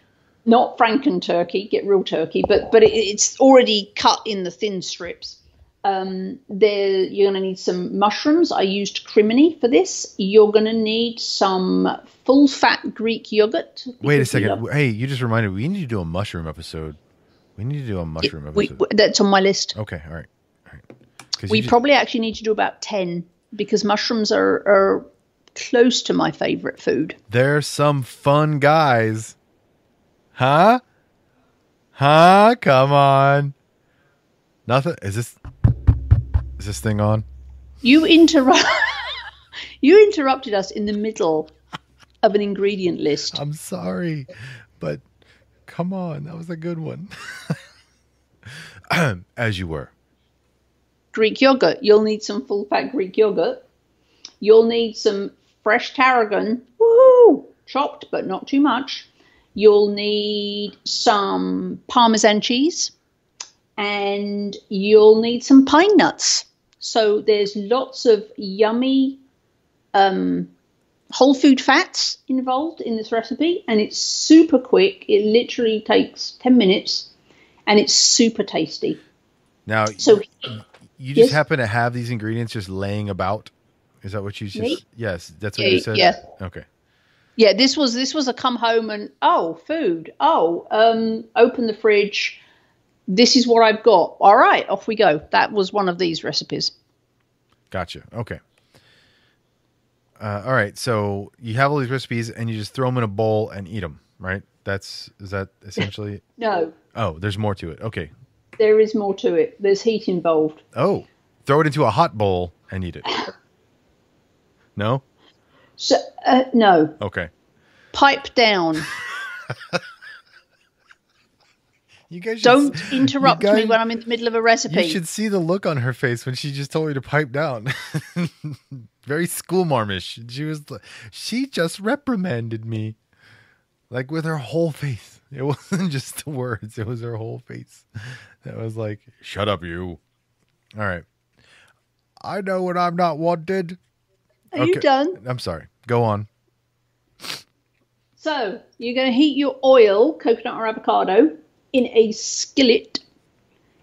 S2: Not Franken turkey, get real turkey, but it's already cut in the thin strips. You're going to need some mushrooms. I used crimini for this. You're going to need some full-fat Greek yogurt.
S1: Wait a second. Hey, you just reminded me. We need to do a mushroom episode. We need to do a mushroom episode.
S2: That's on my list.
S1: Okay, all right.
S2: We probably actually need to do about 10 because mushrooms are close to my favorite food.
S1: They're some fun guys. Huh? Come on. Nothing? Is this thing on?
S2: You interrupted us in the middle of an ingredient list.
S1: I'm sorry, but come on. That was a good one. As you were.
S2: Greek yogurt. You'll need some full-fat Greek yogurt. You'll need some fresh tarragon. Woohoo! Chopped, but not too much. You'll need some Parmesan cheese. And you'll need some pine nuts. So there's lots of yummy whole food fats involved in this recipe. And it's super quick. It literally takes 10 minutes. And it's super tasty.
S1: Now, so you just happen to have these ingredients just laying about? Is that what you just...
S2: Me?
S1: Yes, that's what you said?
S2: Yeah.
S1: Okay.
S2: Yeah, this was a come home and, food. Open the fridge. This is what I've got. All right, off we go. That was one of these recipes.
S1: Gotcha. Okay. All right, so you have all these recipes and you just throw them in a bowl and eat them, right? Is that essentially...
S2: No.
S1: Oh, there's more to it. Okay.
S2: There is more to it. There's heat involved.
S1: Oh, throw it into a hot bowl and eat it. No?
S2: So, no.
S1: Okay.
S2: Pipe down.
S1: You guys
S2: don't interrupt me when I'm in the middle of a recipe.
S1: You should see the look on her face when she just told me to pipe down. Very schoolmarmish. She just reprimanded me. Like with her whole face. It wasn't just the words. It was her whole face. That was like, shut up, you. All right. I know when I'm not wanted.
S2: Are you done?
S1: I'm sorry. Go on.
S2: So you're going to heat your oil, coconut or avocado, in a skillet.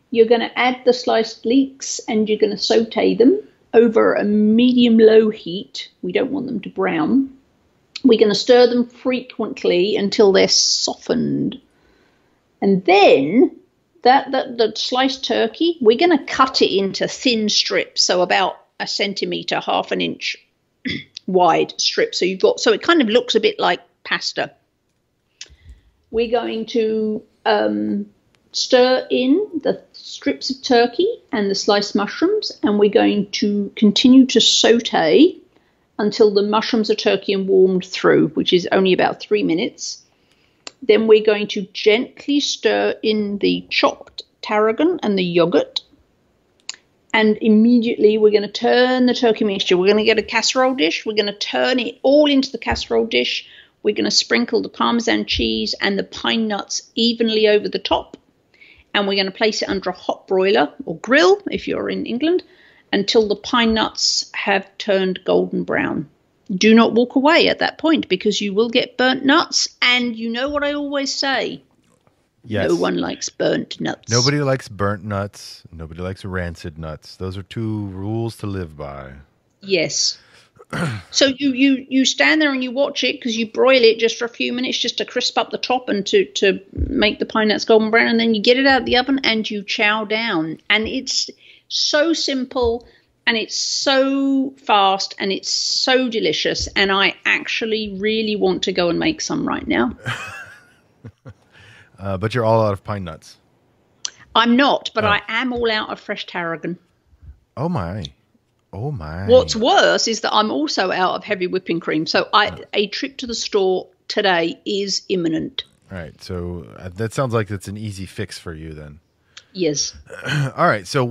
S2: You're going to add the sliced leeks and you're going to saute them over a medium-low heat. We don't want them to brown. We're going to stir them frequently until they're softened. And then the sliced turkey, we're going to cut it into thin strips, so about 1 centimetre, half an inch wide strips. So it kind of looks a bit like pasta. We're going to stir in the strips of turkey and the sliced mushrooms, and we're going to continue to saute until the mushrooms are turkey and warmed through, which is only about 3 minutes. Then we're going to gently stir in the chopped tarragon and the yogurt. And immediately we're going to turn the turkey mixture. We're going to get a casserole dish. We're going to turn it all into the casserole dish. We're going to sprinkle the Parmesan cheese and the pine nuts evenly over the top. And we're going to place it under a hot broiler or grill, if you're in England, until the pine nuts have turned golden brown. Do not walk away at that point because you will get burnt nuts. And you know what I always say? Yes. No one likes burnt nuts.
S1: Nobody likes burnt nuts. Nobody likes rancid nuts. Those are 2 rules to live by.
S2: Yes. So you stand there and you watch it because you broil it just for a few minutes just to crisp up the top and to make the pine nuts golden brown. And then you get it out of the oven and you chow down. And it's so simple and it's so fast and it's so delicious. And I actually really want to go and make some right now.
S1: But you're all out of pine nuts.
S2: I'm not, but I am all out of fresh tarragon.
S1: Oh, my. Oh, my.
S2: What's worse is that I'm also out of heavy whipping cream. So a trip to the store today is imminent.
S1: All right. So that sounds like it's an easy fix for you then.
S2: Yes.
S1: All right. So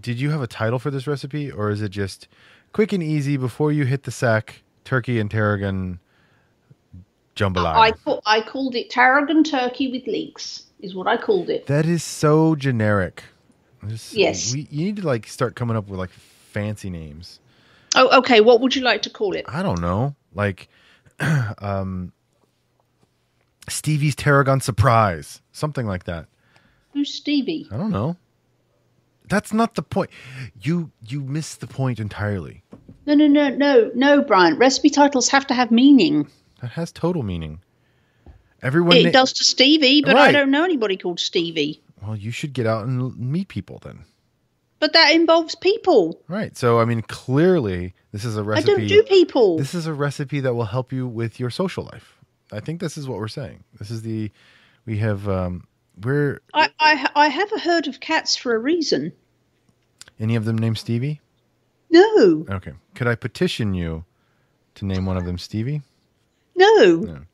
S1: did you have a title for this recipe, or is it just quick and easy before you hit the sack, turkey and tarragon jambalaya?
S2: I called it tarragon turkey with leeks is what I called it.
S1: That is so generic.
S2: Yes.
S1: You need to start coming up with fancy names.
S2: Oh, okay. What would you like to call it?
S1: I don't know. Stevie's Tarragon Surprise. Something like that.
S2: Who's Stevie?
S1: I don't know. That's not the point. You missed the point entirely.
S2: No, Brian. Recipe titles have to have meaning.
S1: That has total meaning. Everyone
S2: It does to Stevie, but
S1: right.
S2: I don't know anybody called Stevie.
S1: Well, you should get out and meet people then.
S2: But that involves people.
S1: Right. So, I mean, clearly, this is a recipe.
S2: I don't do people.
S1: This is a recipe that will help you with your social life. I think this is what we're saying. This is I
S2: have a herd of cats for a reason.
S1: Any of them named Stevie?
S2: No.
S1: Okay. Could I petition you to name one of them Stevie?
S2: No.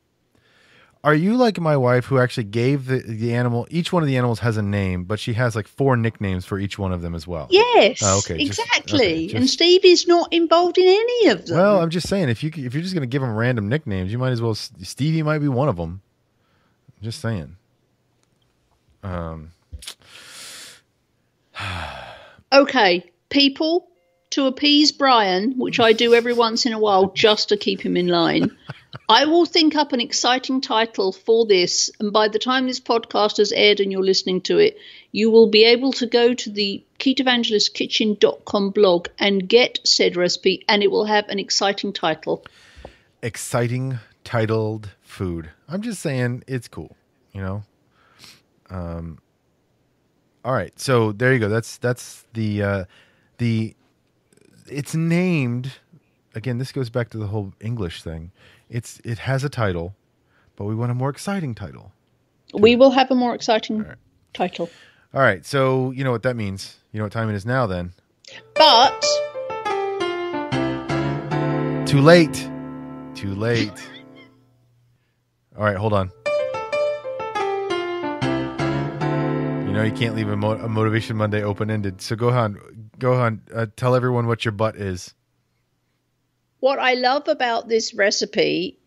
S1: Are you like my wife who actually gave the animal, each one of the animals has a name, but she has like 4 nicknames for each one of them as well?
S2: Yes,
S1: okay,
S2: exactly. And Stevie's not involved in any of them.
S1: Well, I'm just saying, if you're just going to give them random nicknames, you might as well, Stevie might be one of them. I'm just saying.
S2: Okay, people, to appease Brian, which I do every once in a while just to keep him in line, I will think up an exciting title for this, and by the time this podcast has aired and you're listening to it, you will be able to go to the KetoVangelistKitchen.com blog and get said recipe, and it will have an exciting title.
S1: Exciting titled food. I'm just saying it's cool, you know? All right, so there you go. That's the it's named, again, this goes back to the whole English thing. It has a title, but we want a more exciting title.
S2: We will have a more exciting title.
S1: All right, so you know what that means. You know what time it is now then.
S2: But
S1: too late. Too late. All right, hold on. You know you can't leave a Motivation Monday open-ended, so go on. Tell everyone what your butt is.
S2: What I love about this recipe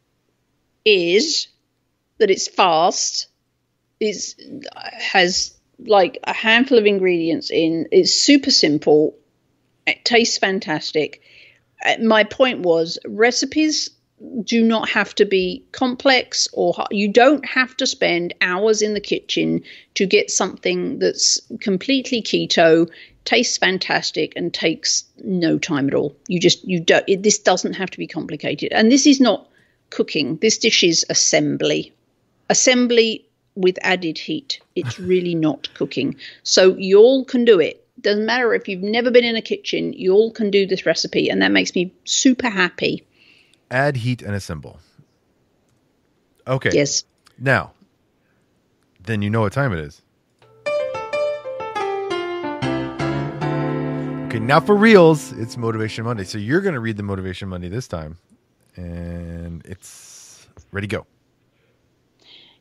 S2: is that it's fast. Has like a handful of ingredients in. It's super simple. It tastes fantastic. My point was recipes do not have to be complex, or you don't have to spend hours in the kitchen to get something that's completely keto, tastes fantastic, and takes no time at all. This doesn't have to be complicated. And this is not cooking. This dish is assembly with added heat. It's really not cooking. So you all can do it. Doesn't matter if you've never been in a kitchen, you all can do this recipe, and that makes me super happy.
S1: Add heat and assemble. Okay.
S2: Yes.
S1: Now, then you know what time it is. Okay, now for reals, it's Motivation Monday. So you're going to read the Motivation Monday this time. And it's ready, go.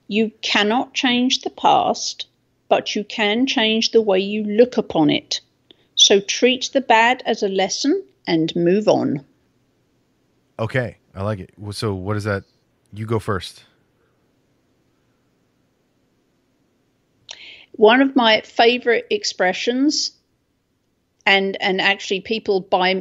S2: You cannot change the past, but you can change the way you look upon it. So treat the bad as a lesson and move on.
S1: Okay, I like it. So what is that? You go first.
S2: One of my favorite expressions, and actually people buy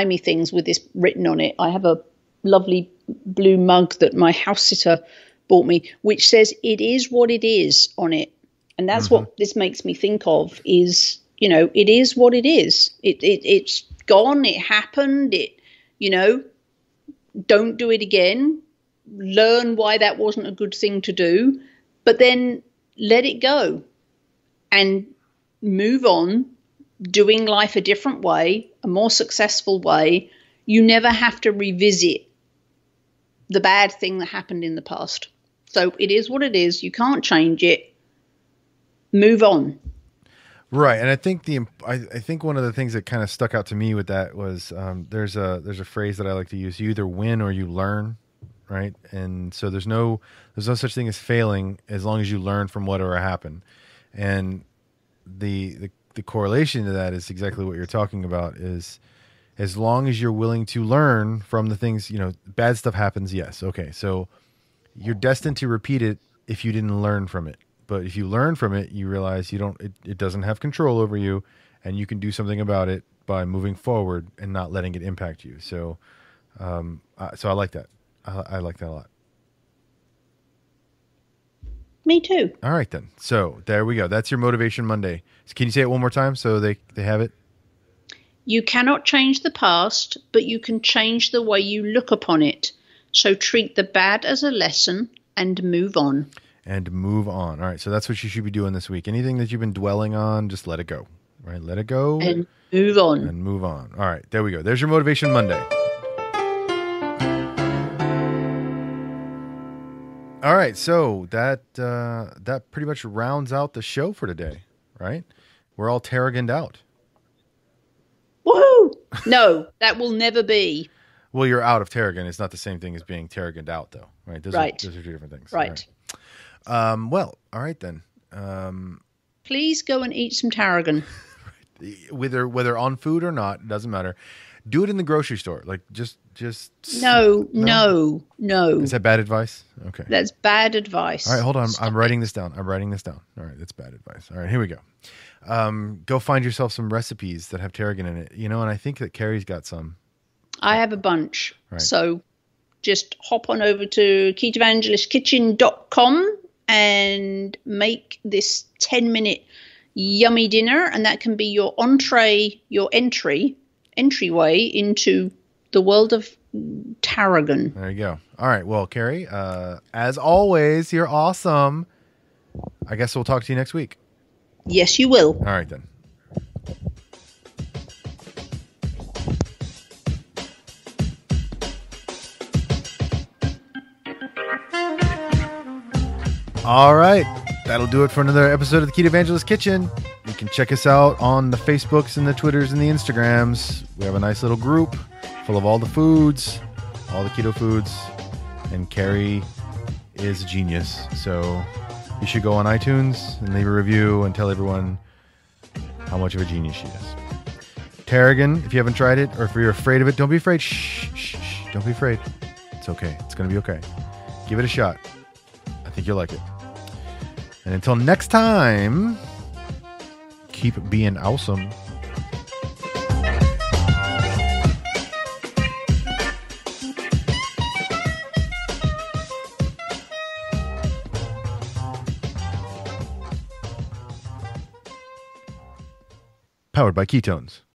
S2: me things with this written on it. I have a lovely blue mug that my house sitter bought me, which says "it is what it is" on it. And that's what this makes me think of is, you know, it is what it is. It's gone. It happened. Don't do it again. Learn why that wasn't a good thing to do, but then let it go and move on, doing life a different way, a more successful way. You never have to revisit the bad thing that happened in the past. So it is what it is. You can't change it. Move on.
S1: Right, and I think I think one of the things that kind of stuck out to me with that was there's a phrase that I like to use: you either win or you learn, right? And so there's no such thing as failing as long as you learn from whatever happened. And the correlation to that is exactly what you're talking about. Is as long as you're willing to learn from the things, you know, bad stuff happens. Yes, okay, so you're destined to repeat it if you didn't learn from it. But if you learn from it, you realize it doesn't have control over you, and you can do something about it by moving forward and not letting it impact you. So, so I like that. I like that a lot.
S2: Me too.
S1: All right, then. So there we go. That's your Motivation Monday. Can you say it one more time so they have it?
S2: You cannot change the past, but you can change the way you look upon it. So treat the bad as a lesson and move on.
S1: And move on. All right. So that's what you should be doing this week. Anything that you've been dwelling on, just let it go. Right? Let it go.
S2: And move on.
S1: And move on. All right. There we go. There's your Motivation Monday. All right. So that pretty much rounds out the show for today, right? We're all Tarragoned out.
S2: Woohoo! No, that will never be.
S1: Well, you're out of Tarragon. It's not the same thing as being Tarragoned out, though, right? Those are two different things.
S2: Right.
S1: Well, all right then.
S2: Please go and eat some Tarragon.
S1: Whether on food or not, it doesn't matter. Do it in the grocery store. Like just
S2: No.
S1: Is that bad advice? Okay.
S2: That's bad advice.
S1: All right, hold on. I'm writing this down. All right, that's bad advice. All right, here we go. Go find yourself some recipes that have tarragon in it. And I think that Carrie's got some.
S2: I have a bunch.
S1: Right.
S2: So just hop on over to KetoVangelistKitchen.com and make this 10-minute yummy dinner, and that can be your entryway into the world of Tarragon.
S1: There you go. All right. Well, Carrie, as always, you're awesome. I guess we'll talk to you next week.
S2: Yes, you will.
S1: All right, then. All right. That'll do it for another episode of the KETOVangelist Kitchen. You can check us out on the Facebooks and the Twitters and the Instagrams. We have a nice little group full of all the foods, all the keto foods. And Carrie is a genius. So you should go on iTunes and leave a review and tell everyone how much of a genius she is. Tarragon, if you haven't tried it or if you're afraid of it, don't be afraid. Shh. Don't be afraid. It's okay. It's going to be okay. Give it a shot. I think you'll like it. And until next time, keep being awesome. Powered by ketones.